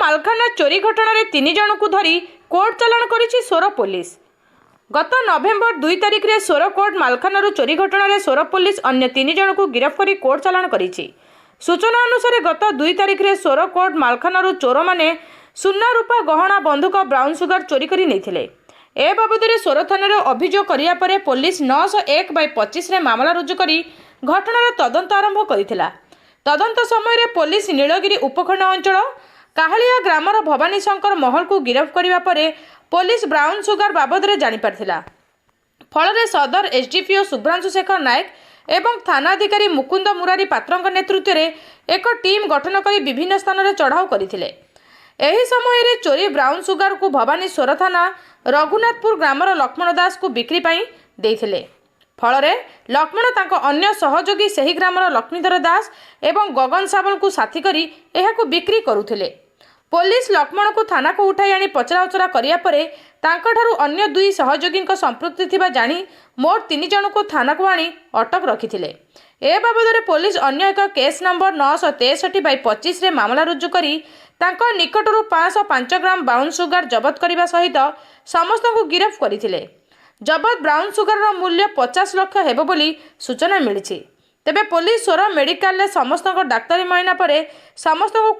ମାଲଖାନା ଚୋରି ଘଟଣାରେ 3 ଜଣଙ୍କୁ ଧରି କୋର୍ଟ ଚାଲାଣ କରିଛି ସୋର ପୋଲିସ। ଗତ ନଭେମ୍ବର 2 ତାରିଖରେ ସୋର କୋର୍ଟ ମାଲଖାନାରୁ ଚୋରି ଘଟଣାରେ ସୋର ପୋଲିସ ଅନ୍ୟ 3 ଜଣଙ୍କୁ ଗିରଫ କରି କୋର୍ଟ ଚାଲାଣ କରିଛି। ସୂଚନା ଅନୁସାରେ ଗତ 2 ତାରିଖରେ ସୋର କୋର୍ଟ ମାଲଖାନାରୁ ଚୋରମାନେ ସୁନା ରୂପା ଗହଣା ବନ୍ଧୁକ ବ୍ରାଉନ ସୁଗାର ଚୋରି କରି ନେଇଥିଲେ। ଏ ବାବଦରେ ସୋର ଥାନାରେ ଅଭିଯୋଗ କରିବା ପରେ ପୋଲିସ 901/25ରେ ମାମଲା ରୁଜୁ କରି ଘଟଣାର ତଦନ୍ତ ଆରମ୍ଭ କରିଥିଲା। ତଦନ୍ତ ସମୟରେ ପୋଲିସ ନୀଳଗିରି ଉପଖଣ୍ଡ ଅଞ୍ଚଳ କାହାଳିଆ ଗ୍ରାମର ଭବାନୀ ଶଙ୍କର ମହଲକୁ ଗିରଫ କରିବା ପରେ ପୋଲିସ ବ୍ରାଉନ ସୁଗାର ବାବଦରେ ଜାଣିପାରିଥିଲା। ଫଳରେ ସଦର ଏସଡିପିଓ ଶୁଭ୍ରାଂଶୁ ଶେଖର ନାୟକ ଏବଂ ଥାନାଧିକାରୀ ମୁକୁନ୍ଦ ମୁରାରୀ ପାତ୍ରଙ୍କ ନେତୃତ୍ୱରେ ଏକ ଟିମ୍ ଗଠନ କରି ବିଭିନ୍ନ ସ୍ଥାନରେ ଚଢ଼ାଉ କରିଥିଲେ। ଏହି ସମୟରେ ଚୋରି ବ୍ରାଉନ ସୁଗାରକୁ ଭବାନୀ ସୋର ଥାନା ରଘୁନାଥପୁର ଗ୍ରାମର ଲକ୍ଷ୍ମଣ ଦାସକୁ ବିକ୍ରି ପାଇଁ ଦେଇଥିଲେ। ଫଳରେ ଲକ୍ଷ୍ମଣ ତାଙ୍କ ଅନ୍ୟ ସହଯୋଗୀ ସେହି ଗ୍ରାମର ଲକ୍ଷ୍ମୀଧର ଦାସ ଏବଂ ଗଗନ ସାବଲଙ୍କୁ ସାଥୀ କରି ଏହାକୁ ବିକ୍ରି କରୁଥିଲେ। ପୋଲିସ ଲକ୍ଷ୍ମଣକୁ ଥାନାକୁ ଉଠାଇ ଆଣି ପଚରାଉଚରା କରିବା ପରେ ତାଙ୍କଠାରୁ ଅନ୍ୟ 2 ସହଯୋଗୀଙ୍କ ସମ୍ପୃକ୍ତି ଥିବା ଜାଣି ମୋଟ 3 ଜଣଙ୍କୁ ଥାନାକୁ ଆଣି ଅଟକ ରଖିଥିଲେ। ଏ ବାବଦରେ ପୋଲିସ ଅନ୍ୟ ଏକ କେସ୍ ନମ୍ବର 963/25ରେ ମାମଲା ରୁଜୁ କରି ତାଙ୍କ ନିକଟରୁ 505 ଗ୍ରାମ ବ୍ରାଉନ ସୁଗାର ଜବତ କରିବା ସହିତ ସମସ୍ତଙ୍କୁ ଗିରଫ କରିଥିଲେ। ଜବତ ବ୍ରାଉନ ସୁଗାରର ମୂଲ୍ୟ 50 ଲକ୍ଷ ହେବ ବୋଲି ସୂଚନା ମିଳିଛି। ତେବେ ପୋଲିସ ସୋର ମେଡିକାଲରେ ସମସ୍ତଙ୍କ ଡାକ୍ତରୀ ମାଇନା ପରେ ସମସ୍ତଙ୍କୁ